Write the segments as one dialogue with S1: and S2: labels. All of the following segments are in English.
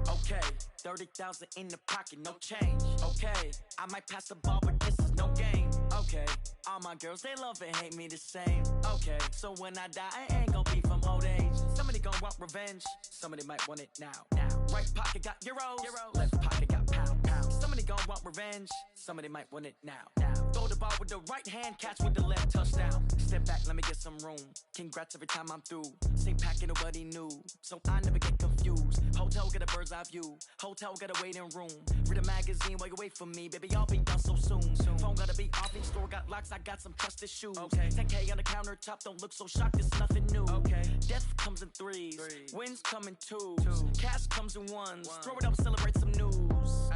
S1: Okay, 30,000 in the pocket, no change. Okay, I might pass the ball, but this is no game. Okay, all my girls, they love and hate me the same. Okay, so when I die, I ain't gon' be from old age. Somebody gon' want revenge, somebody might want it now. Right pocket got euros, left pocket got pound. Somebody gon' want revenge, somebody might want it now. Throw the ball with the right hand, catch with the left, touchdown. Step back, let me get some room. Congrats every time I'm through. Same packet, nobody knew, so I never get confused. Hotel get a bird's eye view, hotel got a waiting room. Read a magazine while you wait for me, baby, I'll be done so soon. Phone gotta be off, each store got locks, I got some trusted shoes. 10K on the countertop, don't look so shocked, it's nothing new. Death comes in threes, wins come in twos, cash comes in ones. Throw it up, celebrate some news.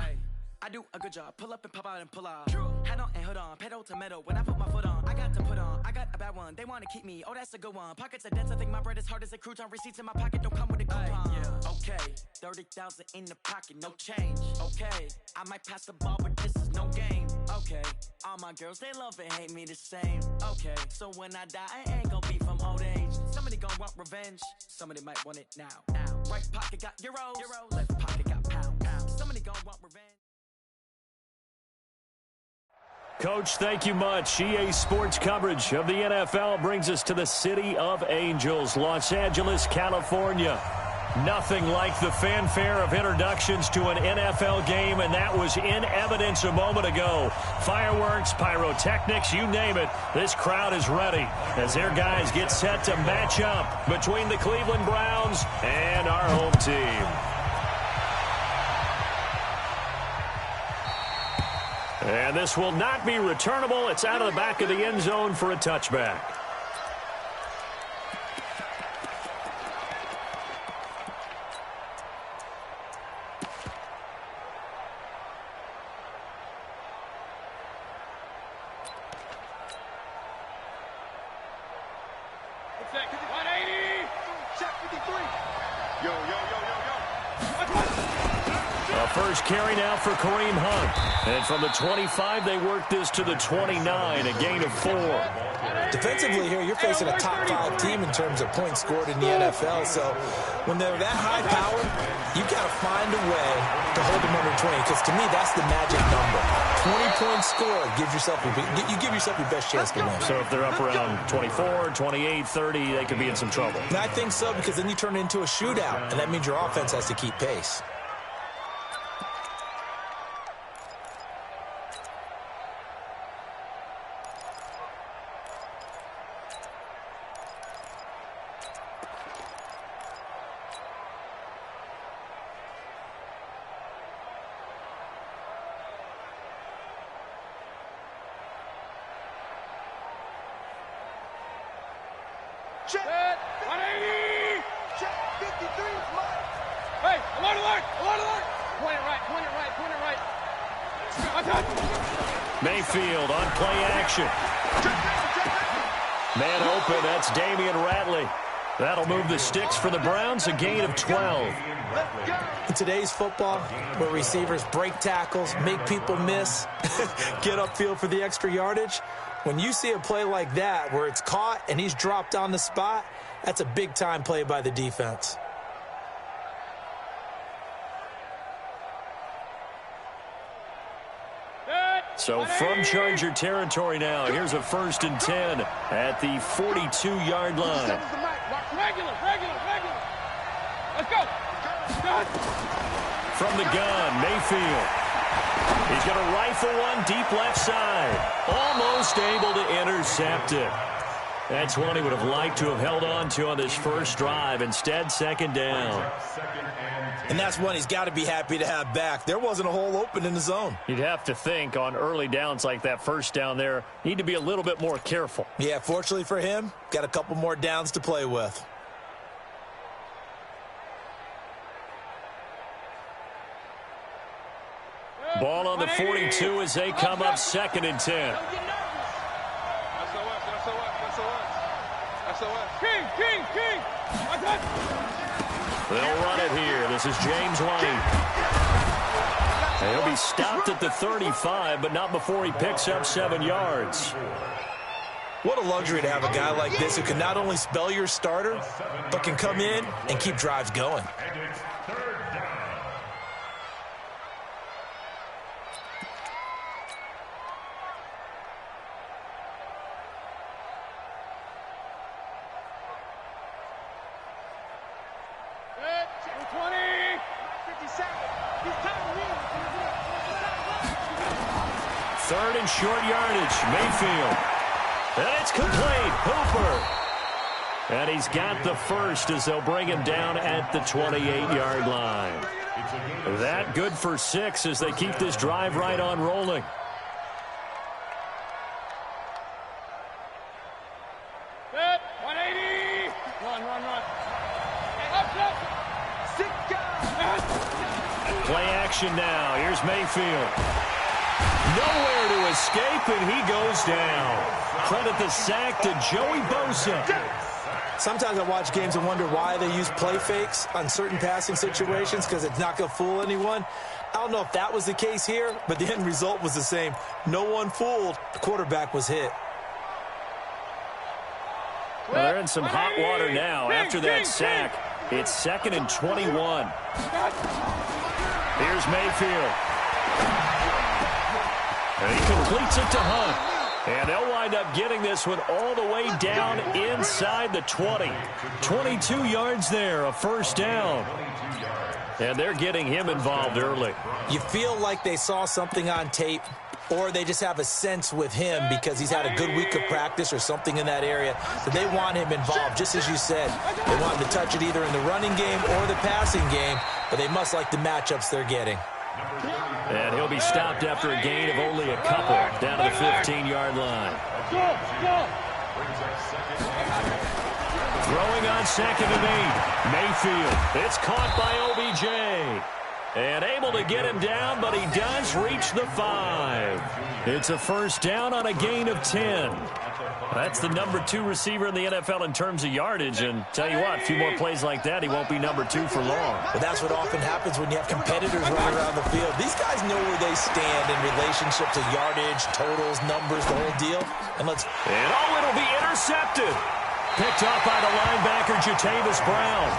S1: I do a good job, pull up and pop out and pull out. Head on and hood on, pedal to metal. When I put my foot on, I got to put on. I got a bad one, they wanna keep me, oh that's a good one. Pockets are dense, I think my bread is hard as a crouton. Receipts in my pocket don't come with a coupon. Okay, 30,000 in the pocket, no change. Okay, I might pass the ball, but this is no game. Okay, all my girls, they love and hate me the same. Okay, so when I die, I ain't gon' be from old age. Somebody gon' want revenge, somebody might want it now. Right pocket got euros, left pocket got pound. Somebody gon' want revenge.
S2: Coach, thank you much. EA Sports coverage of the NFL brings us to the City of Angels, Los Angeles, California. Nothing like the fanfare of introductions to an NFL game, and that was in evidence a moment ago. Fireworks, pyrotechnics, you name it. This crowd is ready as their guys get set to match up between the Cleveland Browns and our home team. And this will not be returnable. It's out of the back of the end zone for a touchback. First carry now for Kareem Hunt. And from the 25, they work this to the 29, a gain of 4.
S3: Defensively here, you're facing a top 5 team in terms of points scored in the NFL. So when they're that high powered, you got to find a way to hold them under 20. Because to me, that's the magic number. 20-point score gives yourself you give yourself your best chance to win.
S2: So if they're up around 24, 28, 30, they could be in some trouble.
S3: And I think so, because then you turn it into a shootout, and that means your offense has to keep pace.
S4: Check. 180. Check. 53 is mine. Hey, alert, alert, alert, alert. Point it right, point it right, point it right.
S2: Mayfield on play action. Man open, that's Damian Ratley. That'll move the sticks for the Browns, a gain of 12.
S3: In today's football, where receivers break tackles, make people miss, get upfield for the extra yardage, when you see a play like that where it's caught and he's dropped on the spot, that's a big-time play by the defense.
S2: So from Charger territory now, here's a 1st and 10 at the 42-yard line.
S4: Regular. Let's go.
S2: From the gun, Mayfield. He's going to rifle one deep left side. Almost able to intercept it. That's one he would have liked to have held on to on this first drive. Instead, 2nd down.
S3: And that's one he's got to be happy to have back. There wasn't a hole open in the zone.
S2: You'd have to think on early downs like that first down there, need to be a little bit more careful.
S3: Yeah, fortunately for him, got a couple more downs to play with.
S2: Ball on the 42 as they come up 2nd and 10.
S4: King.
S2: They'll run it here. This is James White. He'll be stopped at the 35, but not before he picks up 7 yards.
S3: What a luxury to have a guy like this who can not only spell your starter, but can come in and keep drives going.
S2: Third and short yardage. Mayfield. And it's complete. Hooper. And he's got the first as they'll bring him down at the 28-yard line. That good for 6 as they keep this drive right on rolling.
S4: Set, 180. Run.
S2: Play action now. Here's Mayfield. Nowhere to escape, and he goes down. Credit the sack to Joey Bosa.
S3: Sometimes I watch games and wonder why they use play fakes on certain passing situations, because it's not going to fool anyone. I don't know if that was the case here, but the end result was the same. No one fooled. The quarterback was hit.
S2: Well, they're in some hot water now after that sack. It's 2nd and 21. Here's Mayfield. And he completes it to Hunt. And they'll wind up getting this one all the way down inside the 20. 22 yards there, a first down. And they're getting him involved early.
S3: You feel like they saw something on tape, or they just have a sense with him because he's had a good week of practice or something in that area. So they want him involved, just as you said. They want him to touch it either in the running game or the passing game, but they must like the matchups they're getting.
S2: And he'll be stopped after a gain of only a couple down to the 15-yard line. Throwing on 2nd and 8. Mayfield. It's caught by OBJ. And able to get him down, but he does reach the 5. It's a first down on a gain of 10. That's the number 2 receiver in the NFL in terms of yardage. And tell you what, a few more plays like that, he won't be number 2 for long.
S3: But that's what often happens when you have competitors running around the field. These guys know where they stand in relationship to yardage, totals, numbers, the whole deal. And
S2: it'll be intercepted. Picked up by the linebacker, Jatavis Brown.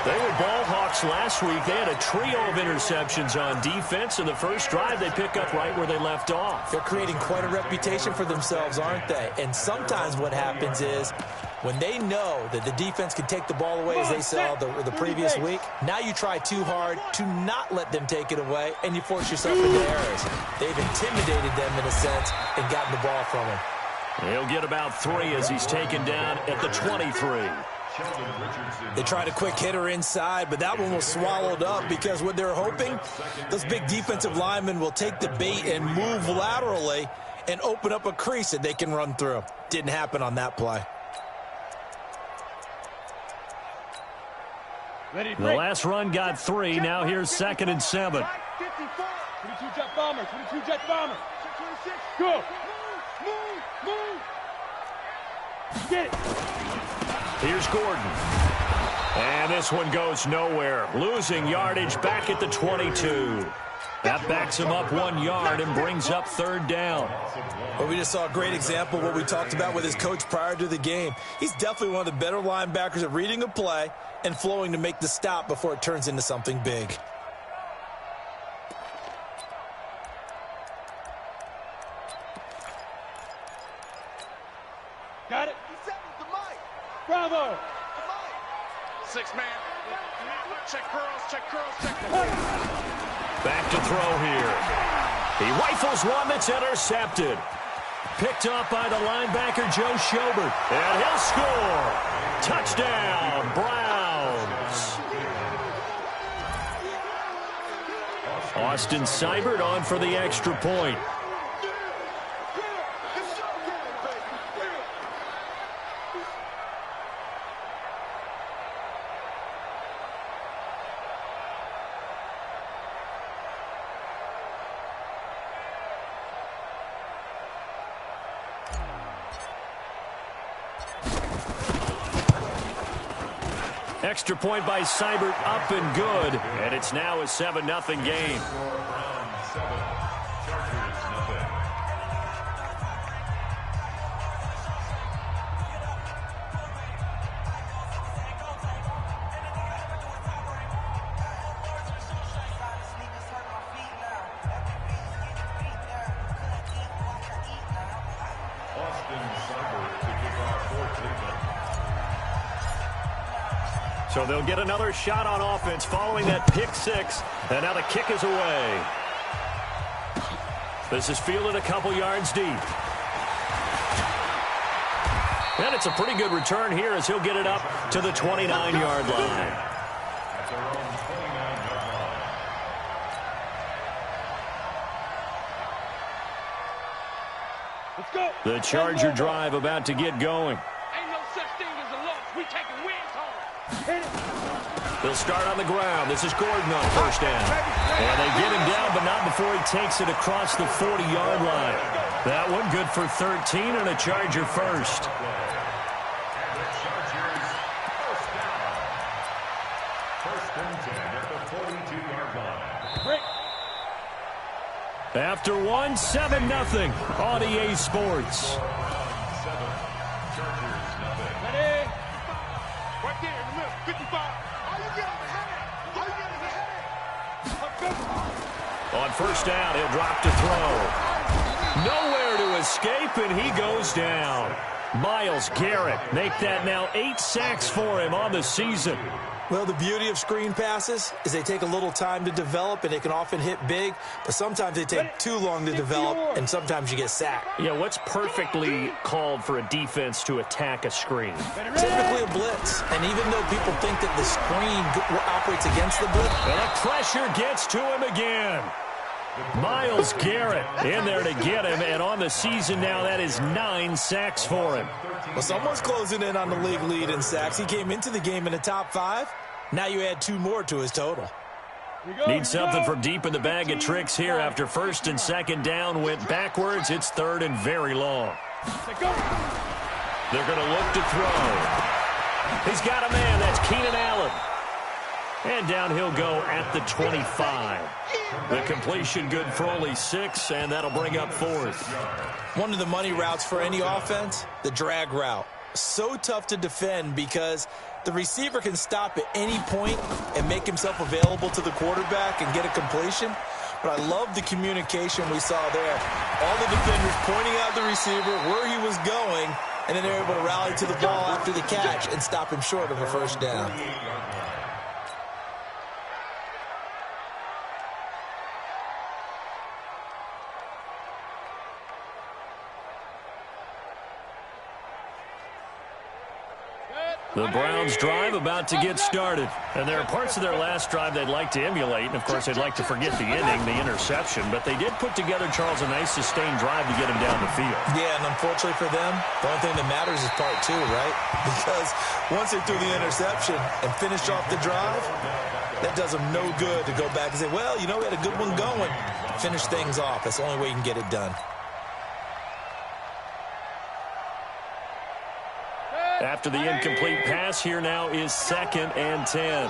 S2: They were ball hawks last week. They had a trio of interceptions on defense. In the first drive, they pick up right where they left off.
S3: They're creating quite a reputation for themselves, aren't they? And sometimes what happens is when they know that the defense can take the ball away as they saw the previous week, now you try too hard to not let them take it away, and you force yourself into errors. They've intimidated them in a sense and gotten the ball from them.
S2: He'll get about 3 as he's taken down at the 23.
S3: They tried a quick hitter inside, but that one was swallowed up because what they're hoping, those big defensive linemen will take the bait and move laterally and open up a crease that they can run through. Didn't happen on that play.
S2: The last run got 3. Now here's 2nd and 7.
S4: 22 jet bomber. 22 jet bomber. 26. Go. Move. Get it.
S2: Here's Gordon. And this one goes nowhere. Losing yardage back at the 22. That backs him up 1 yard and brings up 3rd down.
S3: Well, we just saw a great example of what we talked about with his coach prior to the game. He's definitely one of the better linebackers at reading a play and flowing to make the stop before it turns into something big.
S4: Got it. Bravo.
S5: 6-man. Check curls.
S2: Back to throw here. He rifles one that's intercepted. Picked up by the linebacker, Joe Schobert. And he'll score. Touchdown, Browns. Austin Seibert on for the extra point. Extra point by Seibert, up and good. And it's now a 7-0 game. So they'll get another shot on offense following that pick six. And now the kick is away. This is fielded a couple yards deep. And it's a pretty good return here as he'll get it up to the 29-yard line.
S4: Let's go.
S2: The Charger drive about to get going.
S4: Ain't no such thing as a loss. We taking wins home.
S2: They'll start on the ground. This is Gordon on first down. And they get him down, but not before he takes it across the 40-yard line. That one good for 13 and a Charger first. After one, 7-0 on EA Sports.
S4: Ready? Right there in the middle, 55. All you get is a headache. All you get is a headache.
S2: On first down, he'll drop to throw. Nowhere to escape, and he goes down. Myles Garrett make that now 8 sacks for him on the season.
S3: Well, the beauty of screen passes is they take a little time to develop, and they can often hit big, but sometimes they take too long to develop, and sometimes you get sacked.
S2: Yeah, what's perfectly called for a defense to attack a screen?
S3: Typically a blitz, and even though people think that the screen operates against the blitz,
S2: And the pressure gets to him again. Myles Garrett in there to get him, and on the season now, that is 9 sacks for him.
S3: well, someone's closing in on the league lead in sacks. He came into the game in the top 5. Now you add 2 more to his total.
S2: Need something from deep in the bag of tricks here after first and second down went backwards. It's third and very long. They're going to look to throw. He's got a man. That's Keenan Allen. And down he'll go at the 25. The completion good for only 6, and that'll bring up fourth.
S3: One of the money routes for any offense, the drag route. So tough to defend because the receiver can stop at any point and make himself available to the quarterback and get a completion. But I love the communication we saw there. All the defenders pointing out the receiver, where he was going, and then they're able to rally to the ball after the catch and stop him short of a first down.
S2: The Browns drive about to get started. And there are parts of their last drive they'd like to emulate. And, of course, they'd like to forget the ending, the interception. But they did put together, Charles, a nice sustained drive to get him down the field.
S3: Yeah, and unfortunately for them, the only thing that matters is part 2, right? Because once they threw the interception and finished off the drive, that does them no good to go back and say, well, you know, we had a good one going. Finish things off. That's the only way you can get it done.
S2: After the incomplete pass, here now is 2nd and 10.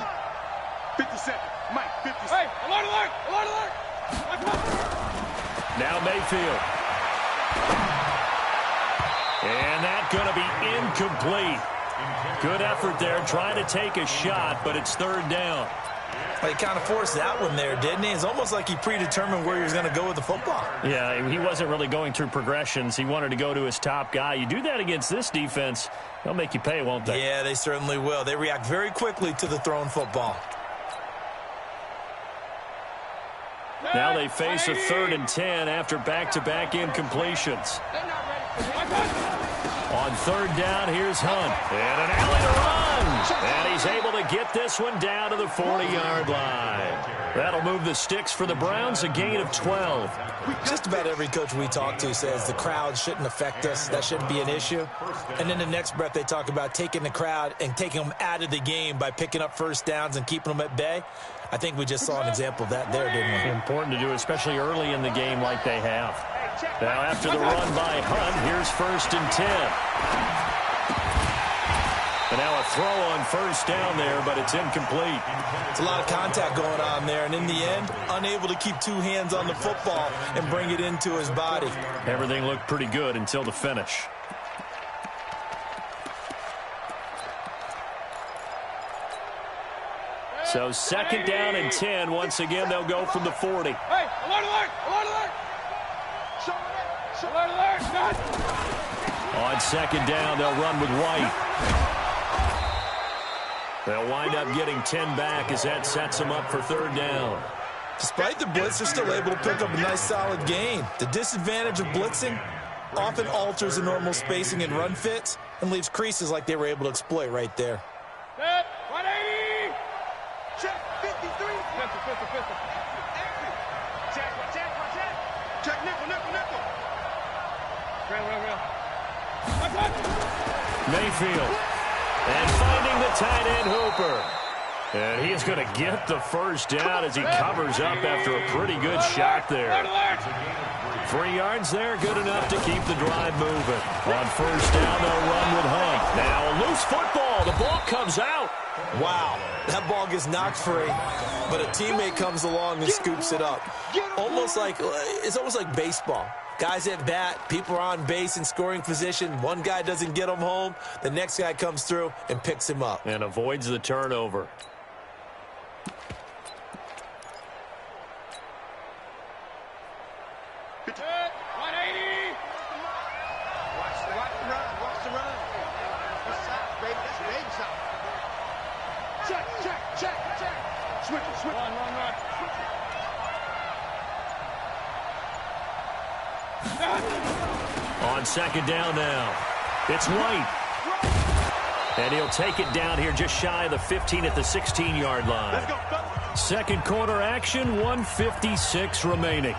S4: 50 seconds. Mike, 50 seconds. Hey, alert, alert, alert, alert.
S2: Now Mayfield. And that's going to be incomplete. Good effort there, trying to take a shot, but it's third down.
S3: Well, he kind of forced that one there, didn't he? It's almost like he predetermined where he was going to go with the football.
S2: Yeah, he wasn't really going through progressions. He wanted to go to his top guy. You do that against this defense, they'll make you pay, won't they?
S3: Yeah, they certainly will. They react very quickly to the thrown football.
S2: Now they face a 3rd and 10 after back-to-back incompletions. On third down, here's Hunt. And an alley to run. And he's able to get this one down to the 40-yard line. That'll move the sticks for the Browns, a gain of 12.
S3: Just about every coach we talk to says the crowd shouldn't affect us. That shouldn't be an issue. And then the next breath they talk about taking the crowd and taking them out of the game by picking up first downs and keeping them at bay. I think we just saw an example of that there, didn't we?
S2: Important to do, especially early in the game like they have. Now after the run by Hunt, here's 1st and 10. And now a throw on first down there, but it's incomplete.
S3: It's a lot of contact going on there, and in the end, unable to keep 2 hands on the football and bring it into his body.
S2: Everything looked pretty good until the finish. So 2nd down and 10. Once again, they'll go from the 40.
S4: Hey, alert, alert, alert, alert. Alert, alert, alert.
S2: On 2nd down, they'll run with White. They'll wind up getting 10 back as that sets them up for third down.
S3: Despite the blitz, they're still able to pick up a nice solid gain. The disadvantage of blitzing often alters the normal spacing and run fits and leaves creases like they were able to exploit right there.
S4: 180! Check 53! Pistol. Check nickel. Real.
S2: Mayfield. And finding the tight end Hooper. And he's going to get the first down as he covers up after a pretty good shot there. 3 yards there, good enough to keep the drive moving. On first down, they'll run with Hunt. Now a loose football. The ball comes out.
S3: Wow, that ball gets knocked free, but a teammate comes along and scoops it up. It's almost like baseball. Guys at bat, people are on base in scoring position. One guy doesn't get him home. The next guy comes through and picks him up.
S2: And avoids the turnover.
S4: Switch. Run.
S2: On second down now, it's White. And he'll take it down here just shy of the 15 at the 16-yard line. Second quarter action, 1:56 remaining.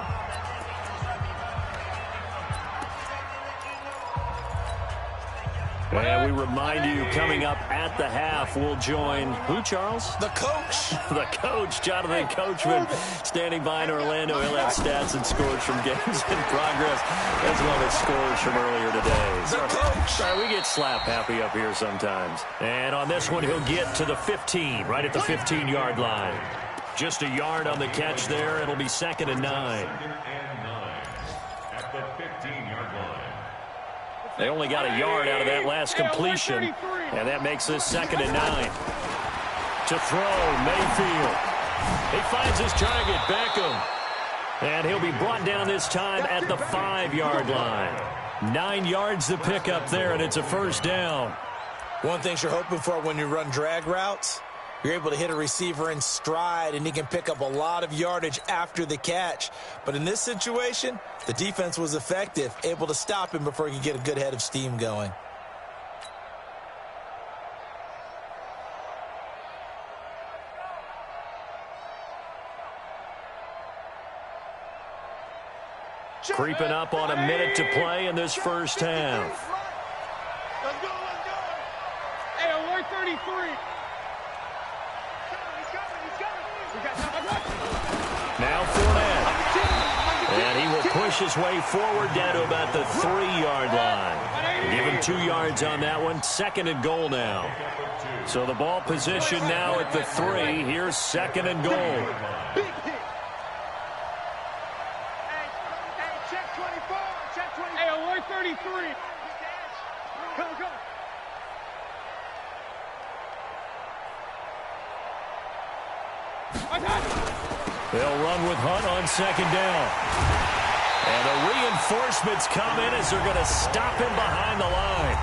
S2: And we remind you, coming up at the half, we'll join who, Charles?
S3: The coach.
S2: The coach, Jonathan Coachman, standing by in Orlando. He'll have stats and scores from games in progress, as well as scores from earlier today.
S3: The coach.
S2: Sorry, we get slap happy up here sometimes. And on this one, he'll get to the 15, right at the 15-yard line. Just a yard on the catch there. It'll be 2nd and 9.
S5: At the 15-yard line.
S2: They only got a yard out of that last completion, and that makes this 2nd and 9. To throw, Mayfield. He finds his target, Beckham. And he'll be brought down this time at the 5-yard line. 9 yards to pick up there, and it's a first down.
S3: One thing you're hoping for when you run drag routes, you're able to hit a receiver in stride, and he can pick up a lot of yardage after the catch. But in this situation, the defense was effective, able to stop him before he could get a good head of steam going.
S2: Creeping up on a minute to play in this first half.
S4: Let's go. Hey, alert 33.
S2: Now Fournette. And he will push his way forward down to about the 3-yard line. Give him 2 yards on that one. 2nd and goal now. So the ball position now at the 3. Here's 2nd and goal.
S4: Hey, check 24. Check 24. Hey, alert 33. Come.
S2: They'll run with Hunt on 2nd down. And the reinforcements come in as they're going to stop him behind the line.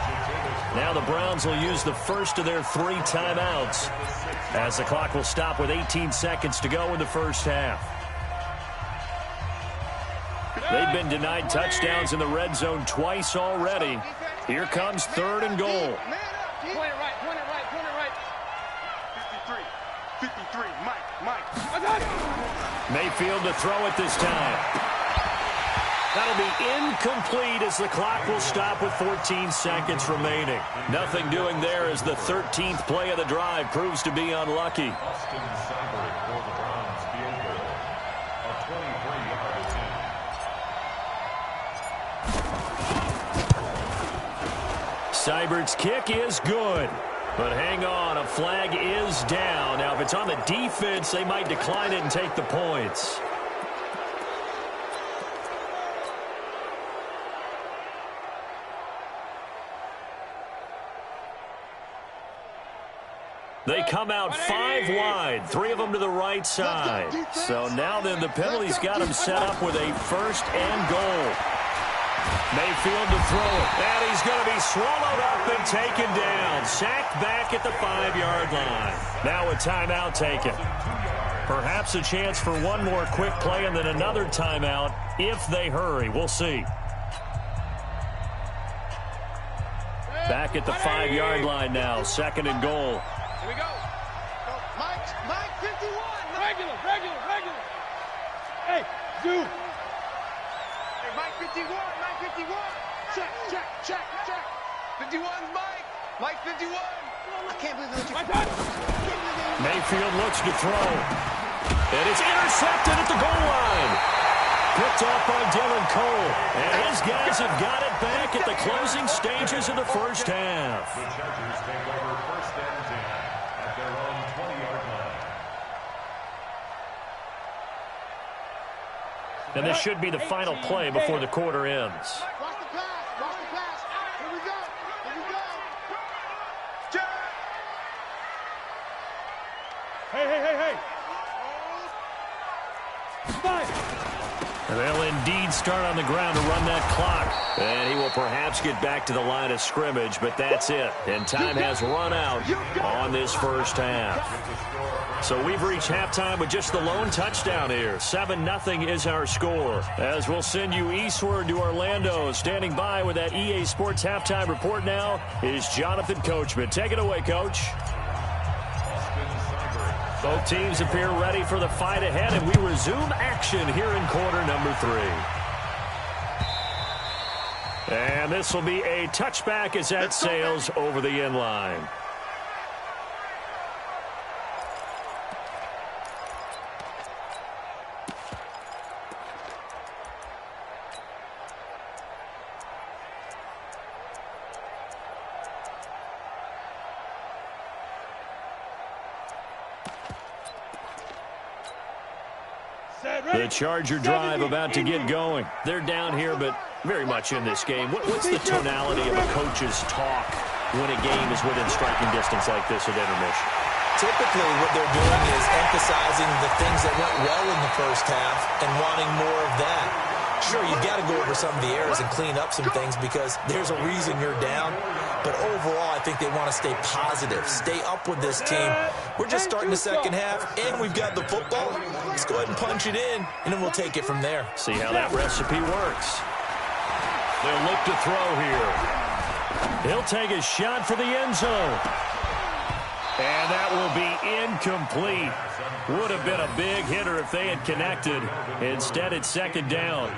S2: Now the Browns will use the first of their 3 timeouts as the clock will stop with 18 seconds to go in the first half. They've been denied touchdowns in the red zone twice already. Here comes 3rd and goal.
S4: Point it right. 53, Mike.
S2: Mayfield to throw it this time. That'll be incomplete as the clock will stop with 14 seconds remaining. Nothing doing there as the 13th play of the drive proves to be unlucky. Seibert's kick is good. But hang on, a flag is down. Now, if it's on the defense, they might decline it and take the points. They come out 5 wide, 3 of them to the right side. So now then the penalty's got them set up with a 1st and goal. Mayfield to throw it. And he's going to be swallowed up and taken down. Sacked back at the 5-yard line. Now a timeout taken. Perhaps a chance for one more quick play and then another timeout if they hurry. We'll see. Back at the 5-yard line now. 2nd and goal.
S4: Here we go. Mike 51. Regular. Hey, Zoo. Hey, Mike 51. Check. 51's Mike. Mike 51. I can't believe that you...
S2: Mayfield looks to throw. And it's intercepted at the goal line. Picked off by Dylan Cole. And his guys have got it back at the closing stages of the first half.
S5: The Chargers take over 1st and 10 at their own 20-yard line.
S2: And this should be the final play before the quarter ends.
S4: Watch the pass. Here we go. Hey.
S2: They'll indeed start on the ground to run that clock. And he will perhaps get back to the line of scrimmage, but that's it. And time has run out on this first half. So we've reached halftime with just the lone touchdown here. 7-0 is our score. As we'll send you eastward to Orlando. Standing by with that EA Sports halftime report now is Jonathan Coachman. Take it away, Coach. Both teams appear ready for the fight ahead, and we resume action here in quarter number 3. And this will be a touchback as that sails over the end line. The Charger drive about to get going. They're down here, but very much in this game. What's the tonality of a coach's talk when a game is within striking distance like this at intermission?
S3: Typically, what they're doing is emphasizing the things that went well in the first half and wanting more of that. Sure, you've got to go over some of the errors and clean up some things because there's a reason you're down. But overall, I think they want to stay positive, stay up with this team. We're just starting the second half, and we've got the football. Let's go ahead and punch it in, and then we'll take it from there.
S2: See how that recipe works. They'll look to throw here. He'll take a shot for the end zone. And that will be incomplete. Would have been a big hitter if they had connected. Instead, it's 2nd down.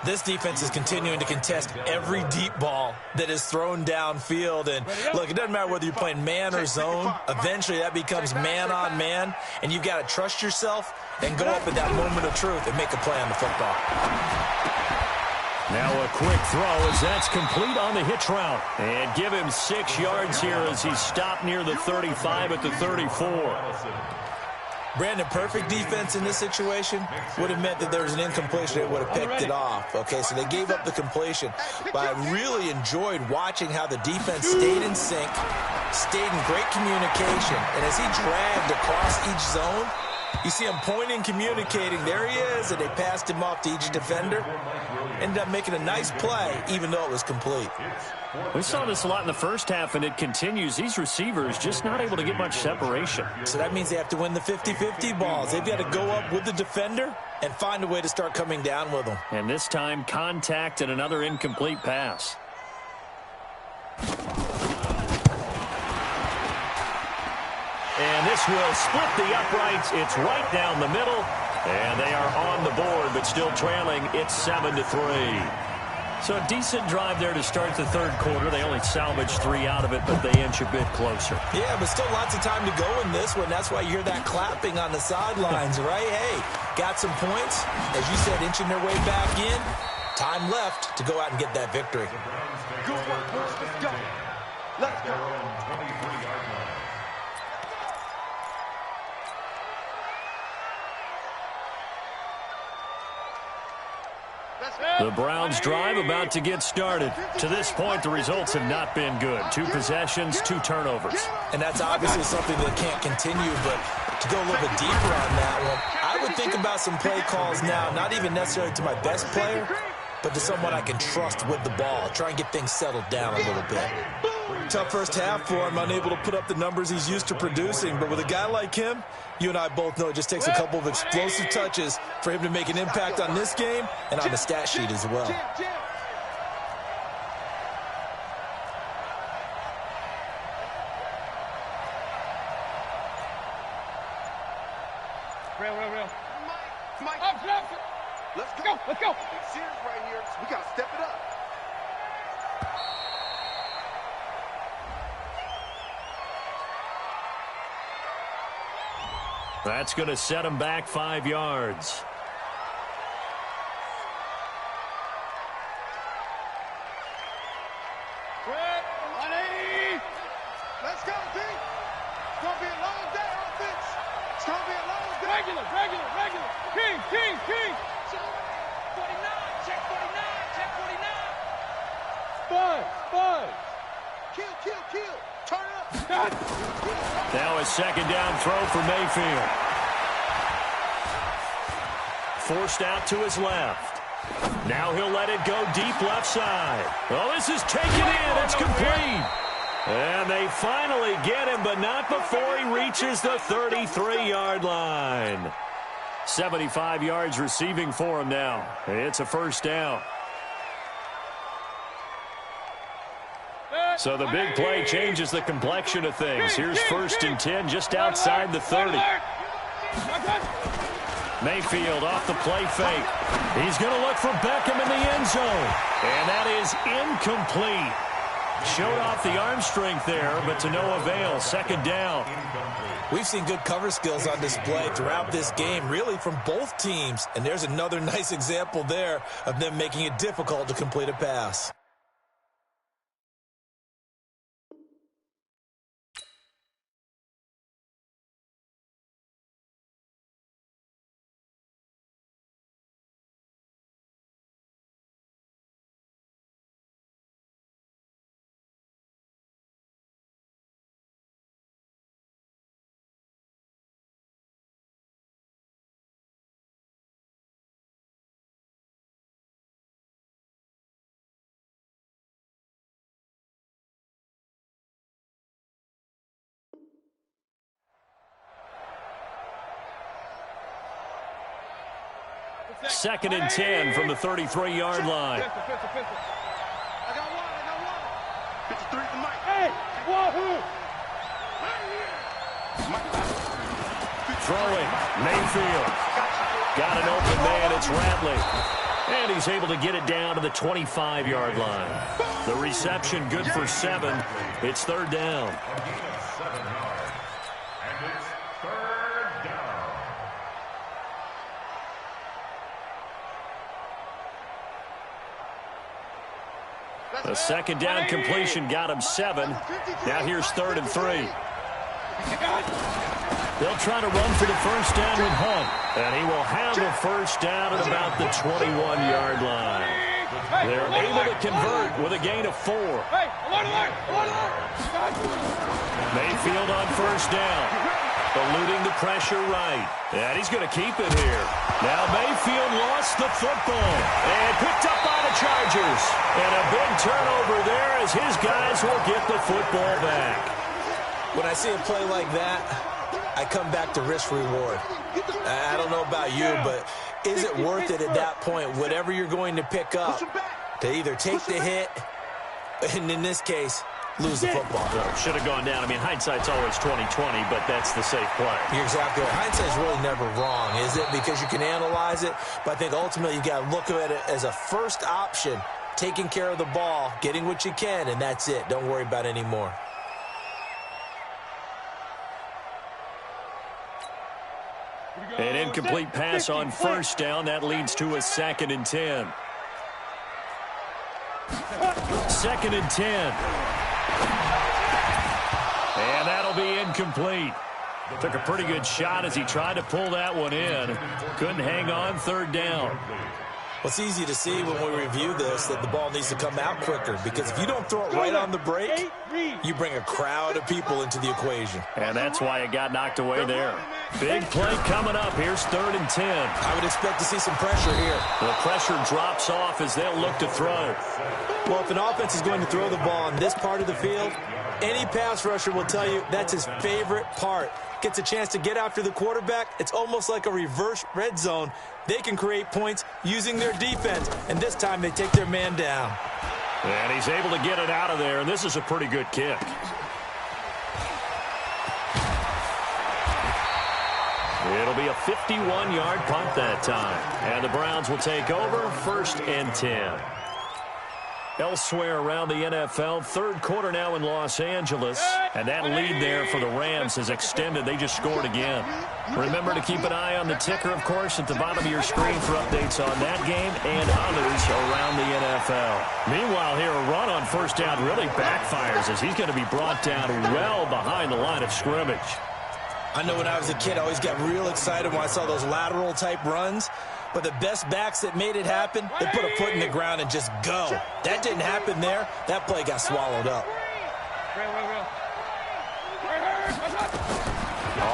S3: This defense is continuing to contest every deep ball that is thrown downfield. And, look, it doesn't matter whether you're playing man or zone. Eventually, that becomes man-on-man, and you've got to trust yourself and go up at that moment of truth and make a play on the football.
S2: Now a quick throw as that's complete on the hitch route. And give him 6 yards here as he's stopped near the 35 at the 34.
S3: Brandon, perfect defense in this situation would have meant that there was an incompletion that would have picked it off. Okay, so they gave up the completion. But I really enjoyed watching how the defense stayed in sync, stayed in great communication. And as he dragged across each zone, you see him pointing, communicating. There he is, and they passed him off to each defender. Ended up making a nice play, even though it was complete.
S2: We saw this a lot in the first half, and it continues. These receivers just not able to get much separation.
S3: So that means they have to win the 50-50 balls. They've got to go up with the defender and find a way to start coming down with them.
S2: And this time, contact and another incomplete pass. And this will split the uprights. It's right down the middle. And they are on the board, but still trailing. It's 7-3. So a decent drive there to start the third quarter. They only salvaged 3 out of it, but they inch a bit closer.
S3: Yeah, but still lots of time to go in this one. That's why you hear that clapping on the sidelines, right? Hey, got some points. As you said, inching their way back in. Time left to go out and get that victory.
S4: Good work, boys. Let's go. Let's go.
S2: The Browns drive about to get started. To this point, the results have not been good. 2 possessions, 2 turnovers.
S3: And that's obviously something that can't continue, but to go a little bit deeper on that one, I would think about some play calls now, not even necessarily to my best player, but to someone I can trust with the ball. Try and get things settled down a little bit. Tough first half for him, unable to put up the numbers he's used to producing. But with a guy like him, you and I both know it just takes a couple of explosive touches for him to make an impact on this game and on the stat sheet as well.
S4: Real. Mike. Let's go. It's serious right here. We got to step it up.
S2: That's going to set him back 5 yards.
S4: Let's go, D. It's going to be a long day, offense. It's going to be a long day. Regular. King. Check 49. Buzz. Kill. Turn up.
S2: Now a second down throw for Mayfield. Forced out to his left. Now he'll let it go deep left side. Oh, this is taken in. It's complete. And they finally get him, but not before he reaches the 33-yard line. 75 yards receiving for him now. It's a first down. So the big play changes the complexion of things. Here's 1st and 10 just outside the 30. Mayfield off the play fake. He's going to look for Beckham in the end zone. And that is incomplete. Showed off the arm strength there, but to no avail. Second down.
S3: We've seen good cover skills on display throughout this game, really from both teams. And there's another nice example there of them making it difficult to complete a pass.
S2: Second and 10 from the 33-yard line.
S4: I got one. 53 for Mike. Hey, wahoo!
S2: Throwing. Mayfield. Got an open man. It's Ratley. And he's able to get it down to the 25-yard line. The reception good for 7. It's third down. A second down completion got him 7. Now here's 3rd and 3. They'll try to run for the first down with Hunt. And he will have the first down at about the 21-yard line. They're able to convert with a gain of 4. Mayfield on first down. Eluding the pressure right. And he's going to keep it here. Now Mayfield lost the football. And picked up by the Chargers. And a big turnover there as his guys will get the football back.
S3: When I see a play like that, I come back to risk-reward. I don't know about you, but is it worth it at that point, whatever you're going to pick up, to either take the hit, and in this case, lose the football?
S2: Should have gone down. I mean, hindsight's always 20/20, but that's the safe play.
S3: You're exactly right. Hindsight's really never wrong, is it? Because you can analyze it, but I think ultimately you got to look at it as a first option, taking care of the ball, getting what you can, and that's it. Don't worry about any more.
S2: An incomplete pass on first down. That leads to a 2nd and 10. 2nd and 10. And that'll be incomplete. Took a pretty good shot as he tried to pull that one in. Couldn't hang on. 3rd down.
S3: Well, it's easy to see when we review this that the ball needs to come out quicker, because if you don't throw it right on the break, you bring a crowd of people into the equation.
S2: And that's why it got knocked away there. Big play coming up. Here's 3rd and 10.
S3: I would expect to see some pressure here.
S2: The pressure drops off as they'll look to throw.
S3: Well, if an offense is going to throw the ball on this part of the field, any pass rusher will tell you that's his favorite part. Gets a chance to get after the quarterback. It's almost like a reverse red zone. They can create points using their defense, and this time they take their man down.
S2: And he's able to get it out of there, and this is a pretty good kick. It'll be a 51-yard punt that time. And the Browns will take over 1st and 10. Elsewhere around the NFL, 3rd quarter now in Los Angeles. And that lead there for the Rams has extended. They just scored again. Remember to keep an eye on the ticker, of course, at the bottom of your screen for updates on that game and others around the NFL. Meanwhile, here, a run on 1st down really backfires as he's going to be brought down well behind the line of scrimmage.
S3: I know when I was a kid, I always got real excited when I saw those lateral-type runs. But the best backs that made it happen, they put a foot in the ground and just go. That didn't happen there. That play got swallowed up.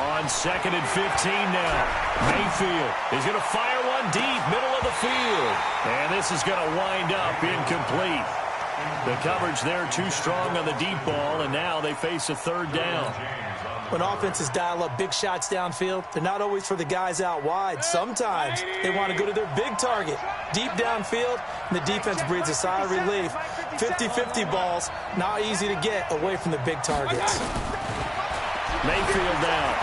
S2: On 2nd and 15 now. Mayfield is going to fire one deep, middle of the field. And this is going to wind up incomplete. The coverage there too strong on the deep ball, and now they face a 3rd down.
S3: When offenses dial up big shots downfield, they're not always for the guys out wide. Sometimes they want to go to their big target, deep downfield, and the defense breathes a sigh of relief. 50-50 balls, not easy to get away from the big targets.
S2: Mayfield down.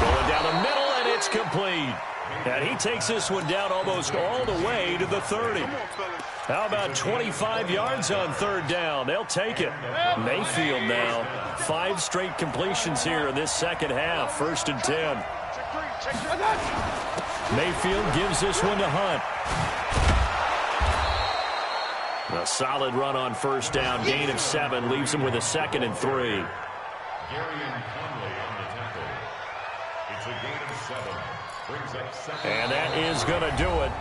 S2: Going down the middle, and it's complete. And he takes this one down almost all the way to the 30. How about 25 yards on 3rd down? They'll take it. Mayfield now. 5 straight completions here in this second half. 1st and 10. Mayfield gives this one to Hunt. A solid run on 1st down. Gain of 7 leaves him with a 2nd and 3.
S5: Gary and Conley on the tackle. It's a gain of 7. Brings up 2nd.
S2: And that is going to do it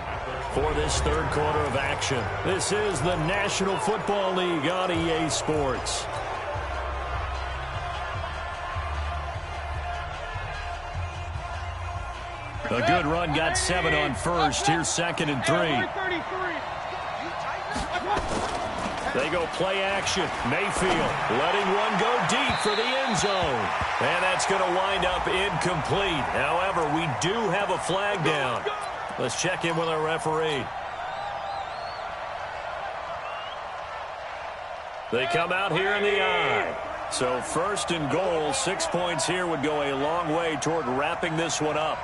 S2: for this 3rd quarter of action. This is the National Football League on EA Sports. A good run, got 7 on 1st. Here's 2nd and 3. They go play action. Mayfield letting one go deep for the end zone. And that's going to wind up incomplete. However, we do have a flag down. Let's check in with our referee. They come out here in the eye. So 1st and goal, 6 points here would go a long way toward wrapping this one up.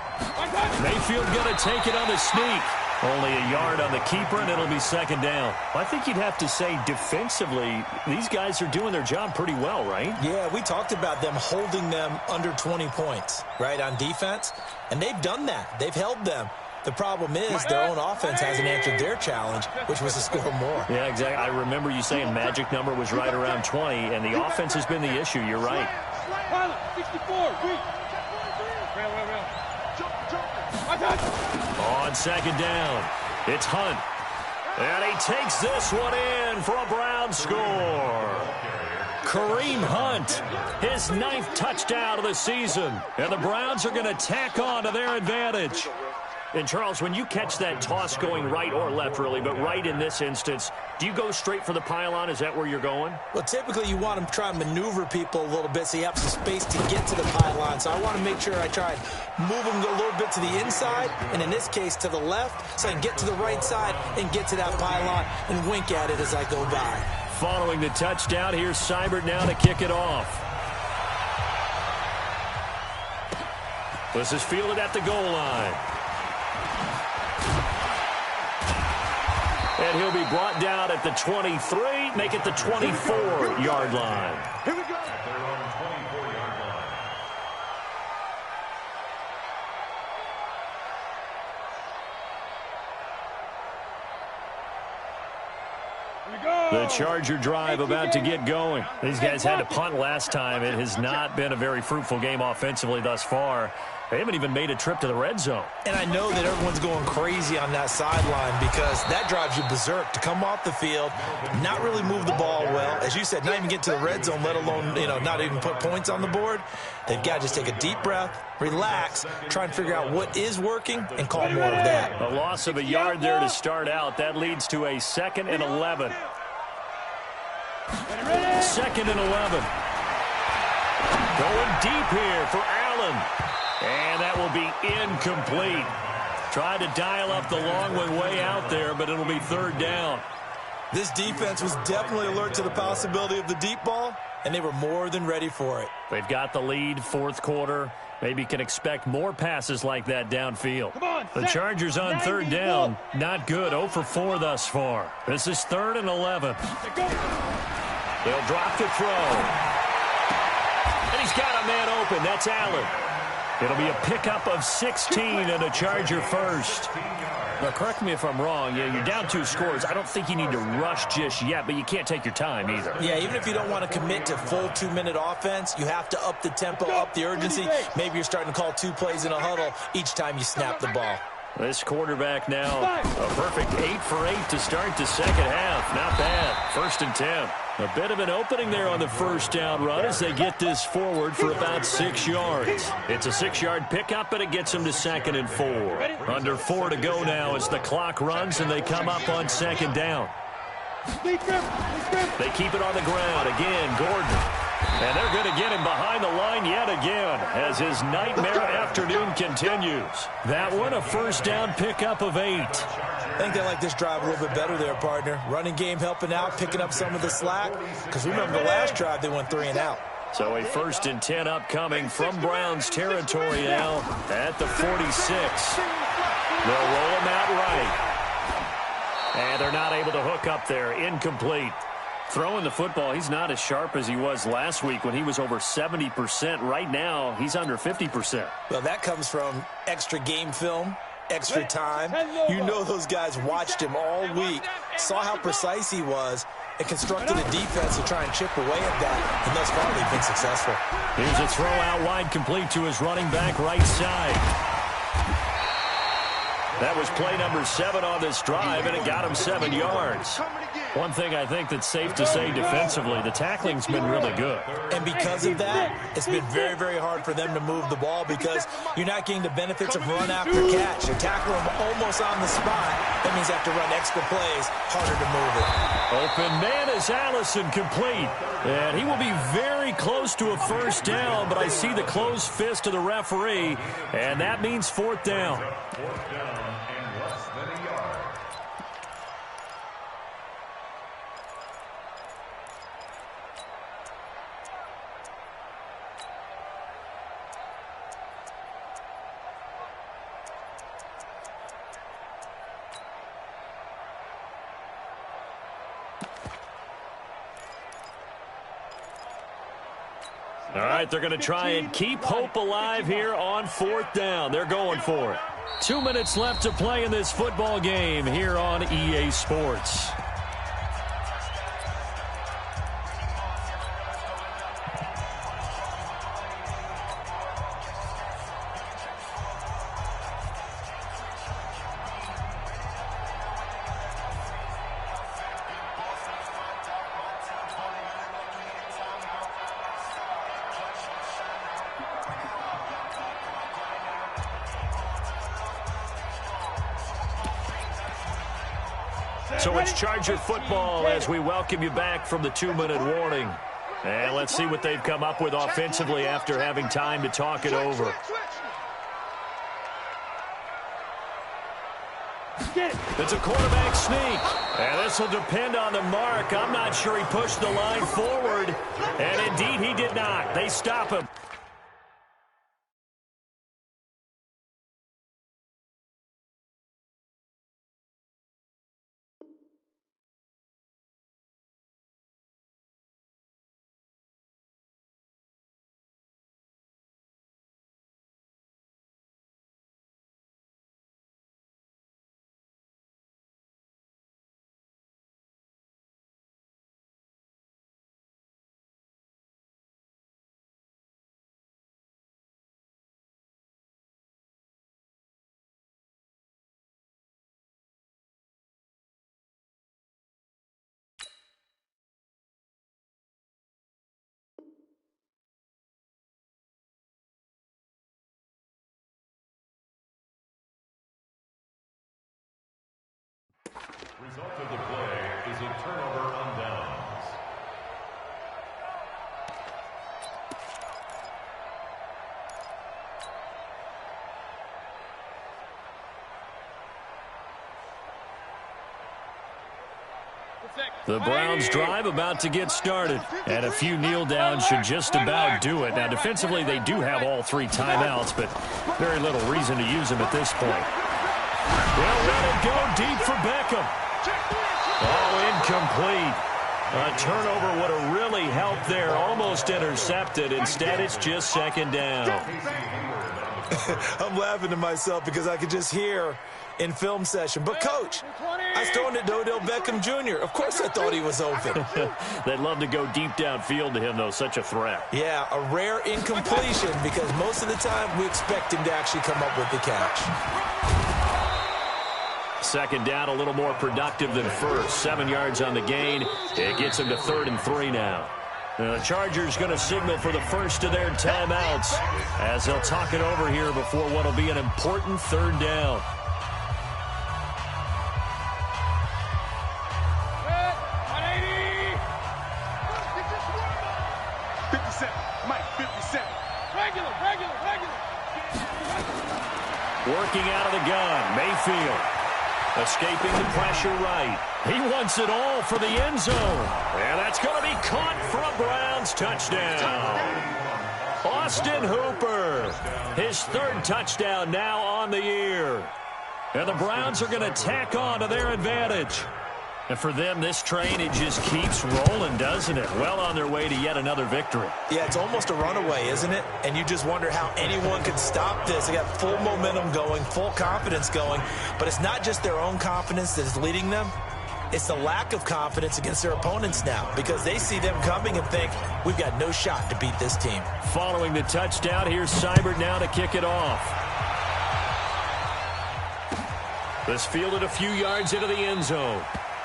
S2: Mayfield going to take it on the sneak. Only a yard on the keeper, and it'll be 2nd down. I think you'd have to say defensively, these guys are doing their job pretty well, right?
S3: Yeah, we talked about them holding them under 20 points, right, on defense. And they've done that. They've held them. The problem is their own offense hasn't answered their challenge, which was to score more.
S2: Yeah, exactly. I remember you saying magic number was right around 20, and the offense has been the issue. You're right.
S4: 64.
S2: On 2nd down, it's Hunt. And he takes this one in for a Brown score. Kareem Hunt, his 9th touchdown of the season. And the Browns are going to tack on to their advantage. And, Charles, when you catch that toss going right or left, really, but right in this instance, do you go straight for the pylon? Is that where you're going?
S3: Well, typically you want to try and maneuver people a little bit so you have some space to get to the pylon. So I want to make sure I try and move them a little bit to the inside, and in this case to the left, so I can get to the right side and get to that pylon and wink at it as I go by.
S2: Following the touchdown, here's Seibert now to kick it off. This is fielded at the goal line. And he'll be brought down at the 23, make it the 24-yard line.
S4: Here we go.
S5: At their own 24-yard line.
S4: Here we go.
S2: The Charger drive about to get going. These guys had to punt last time. It has not been a very fruitful game offensively thus far. They haven't even made a trip to the red zone.
S3: And I know that everyone's going crazy on that sideline because that drives you berserk to come off the field, not really move the ball well. As you said, not even get to the red zone, let alone, not even put points on the board. They've got to just take a deep breath, relax, try and figure out what is working, and call more of that.
S2: A loss of a yard there to start out. That leads to a 2nd and 11. 2nd and 11. Going deep here for Allen. And that will be incomplete. Tried to dial up the long one way out there, but it'll be 3rd down.
S3: This defense was definitely alert to the possibility of the deep ball, and they were more than ready for it.
S2: They've got the lead, 4th quarter. Maybe can expect more passes like that downfield. The Chargers on 3rd down. Not good. 0 for 4 thus far. This is 3rd and 11. They'll drop the throw. And he's got a man open. That's Allen. It'll be a pickup of 16 and a Charger first. Now, correct me if I'm wrong. Yeah, you're down 2 scores. I don't think you need to rush just yet, but you can't take your time either.
S3: Yeah, even if you don't want to commit to full 2-minute offense, you have to up the tempo, up the urgency. Maybe you're starting to call 2 plays in a huddle each time you snap the ball.
S2: This quarterback now, a perfect 8 for 8 to start the second half. Not bad. 1st and 10. A bit of an opening there on the 1st down run as they get this forward for about 6 yards. It's a 6-yard pickup, and it gets them to 2nd and 4. Under 4 to go now as the clock runs, and they come up on 2nd down. They keep it on the ground. Again, Gordon. And they're going to get him behind the line yet again as his nightmare afternoon continues. That one, a 1st down pickup of 8.
S3: I think they like this drive a little bit better there, partner. Running game helping out, picking up some of the slack. Because remember the last drive, they went 3 and out.
S2: So a 1st and 10 upcoming from Browns territory now at the 46. They'll roll him out right. And they're not able to hook up there. Incomplete. Throwing the football, he's not as sharp as he was last week when he was over 70%. Right now, he's under 50%.
S3: Well, that comes from extra game film, extra time. You know those guys watched him all week, saw how precise he was, and constructed a defense to try and chip away at that. And thus far, they've been successful.
S2: Here's a throw out wide complete to his running back right side. That was play number 7 on this drive, and it got him 7 yards. One thing I think that's safe to say defensively, the tackling's been really good.
S3: And because of that, it's been very, very hard for them to move the ball because you're not getting the benefits of run after catch. You tackle them almost on the spot. That means you have to run extra plays, harder to move it.
S2: Open man is Allison, complete. And he will be very close to a 1st down, but I see the closed fist of the referee, and that means 4th down.
S5: 4th down and less than a yard.
S2: All right, they're going to try and keep hope alive here on 4th down. They're going for it. 2 minutes left to play in this football game here on EA Sports. So it's Charger football as we welcome you back from the 2-minute warning. And let's see what they've come up with offensively after having time to talk it over. It's a quarterback sneak. And this will depend on the mark. I'm not sure he pushed the line forward. And indeed he did not. They stop him.
S5: Result of the play is a turnover on downs.
S2: The Browns drive about to get started, and a few kneel downs should just about do it. Now, defensively, they do have all 3 timeouts, but very little reason to use them at this point. They'll let it go deep for Beckham. Oh, incomplete. A turnover would have really helped there, almost intercepted. Instead, it's just second down.
S3: I'm laughing to myself because I could just hear in film session. But, Coach, I was throwing it to Odell Beckham Jr. Of course I thought he was open.
S2: They'd love to go deep downfield to him, though. Such a threat.
S3: Yeah, a rare incompletion because most of the time we expect him to actually come up with the catch.
S2: Second down, a little more productive than first. 7 yards on the gain. It gets him to 3rd and 3 now. The Chargers going to signal for the first of their timeouts as they'll talk it over here before what will be an important 3rd down. Working out of the gun, Mayfield. Escaping the pressure right. He wants it all for the end zone. And that's going to be caught for a Browns touchdown. Austin Hooper. His 3rd touchdown now on the year. And the Browns are going to tack on to their advantage. And for them, this train, it just keeps rolling, doesn't it? Well on their way to yet another victory.
S3: Yeah, it's almost a runaway, isn't it? And you just wonder how anyone could stop this. They got full momentum going, full confidence going. But it's not just their own confidence that is leading them. It's the lack of confidence against their opponents now because they see them coming and think, we've got no shot to beat this team.
S2: Following the touchdown, here's Seibert now to kick it off. This fielded a few yards into the end zone.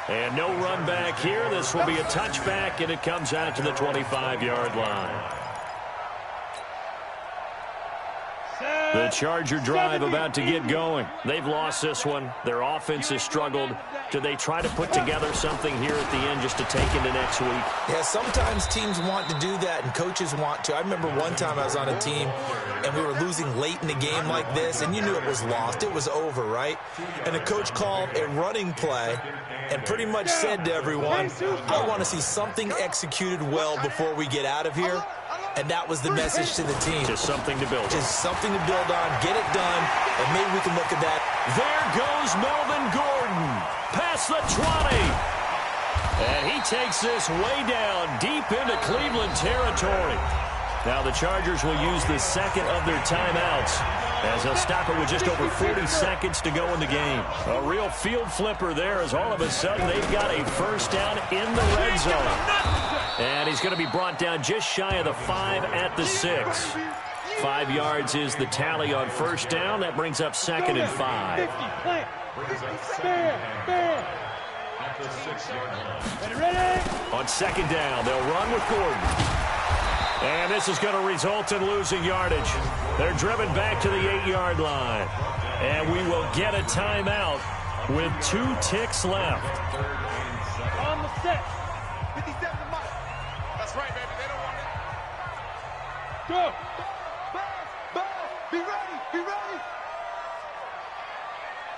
S2: And no run back here. This will be a touchback, and it comes out to the 25-yard line. The Charger drive about to get going. They've lost this one. Their offense has struggled. Do they try to put together something here at the end just to take into next week?
S3: Yeah, sometimes teams want to do that and coaches want to. I remember one time I was on a team and we were losing late in the game like this, and you knew it was lost. It was over, right? And the coach called a running play and pretty much said to everyone, I want to see something executed well before we get out of here. And that was the message to the team.
S2: Just something to build on.
S3: Just something to build on, get it done, and maybe we can look at that.
S2: There goes Melvin Gordon, past the 20. And he takes this way down, deep into Cleveland territory. Now the Chargers will use the 2nd of their timeouts as they'll stop it with just over 40 seconds to go in the game. A real field flipper there as all of a sudden they've got a first down in the red zone. And he's going to be brought down just shy of the 5 at the 6. 5 yards is the tally on first down. That brings up 2nd and 5.
S5: At the 6-yard line.
S2: On 2nd down, they'll run with Gordon. And this is going to result in losing yardage. They're driven back to the 8-yard line. And we will get a timeout with 2 ticks left.
S4: On the set. 57 Mike. That's right, baby. They don't want it. Go. Be ready. Be ready.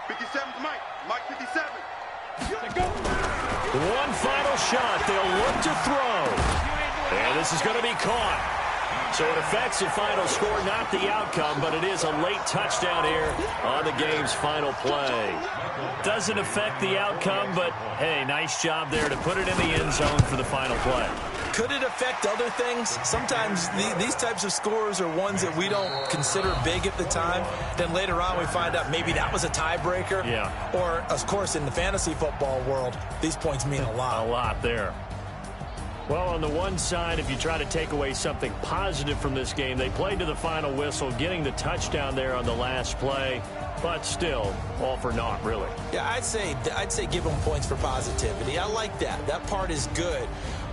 S4: 57 Mike. Mike 57.
S2: One final shot. They'll look to throw. And this is going to be caught. So it affects the final score, not the outcome, but it is a late touchdown here on the game's final play. Doesn't affect the outcome, but, hey, nice job there to put it in the end zone for the final play.
S3: Could it affect other things? Sometimes these types of scores are ones that we don't consider big at the time. Then later on we find out maybe that was a tiebreaker.
S2: Yeah.
S3: Or, of course, in the fantasy football world, these points mean a lot.
S2: A lot there. Well, on the one side, if you try to take away something positive from this game, they played to the final whistle, getting the touchdown there on the last play, but still, all for naught, really.
S3: Yeah, I'd say give them points for positivity. I like that. That part is good.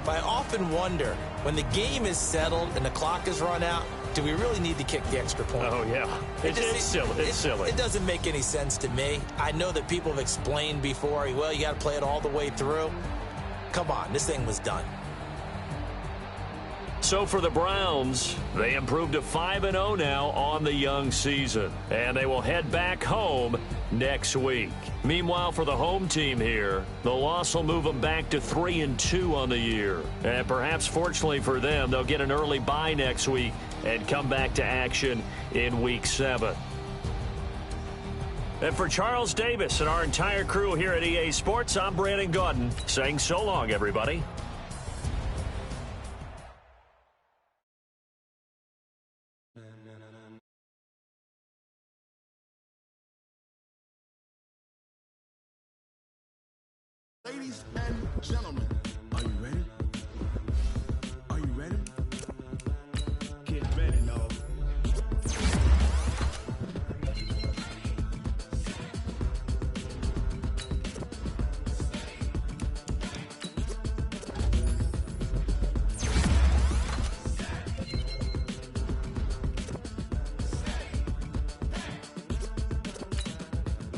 S3: But I often wonder, when the game is settled and the clock is run out, do we really need to kick the extra point?
S2: Oh, yeah. It's silly. It's silly.
S3: It doesn't make any sense to me. I know that people have explained before, well, you got to play it all the way through. Come on, this thing was done.
S2: So for the Browns, they improved to 5-0 now on the young season. And they will head back home next week. Meanwhile, for the home team here, the loss will move them back to 3-2 on the year. And perhaps fortunately for them, they'll get an early bye next week and come back to action in Week 7. And for Charles Davis and our entire crew here at EA Sports, I'm Brandon Gaudin saying so long, everybody.
S6: Ladies and gentlemen, are you ready? Are you ready? Get ready, now.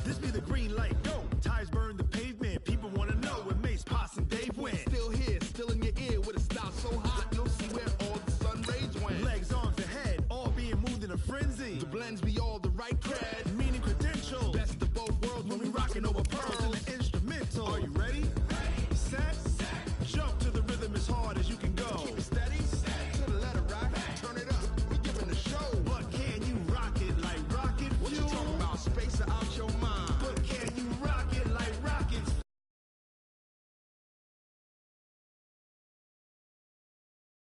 S6: This be the green light, go. Tires burn the pavement. People want to know when Mace, Pops, and Dave went. Still here, still in your ear with a style so hot, you'll see where all the sun rays went. Legs, arms, and head, all being moved in a frenzy. The blends be all the right cred.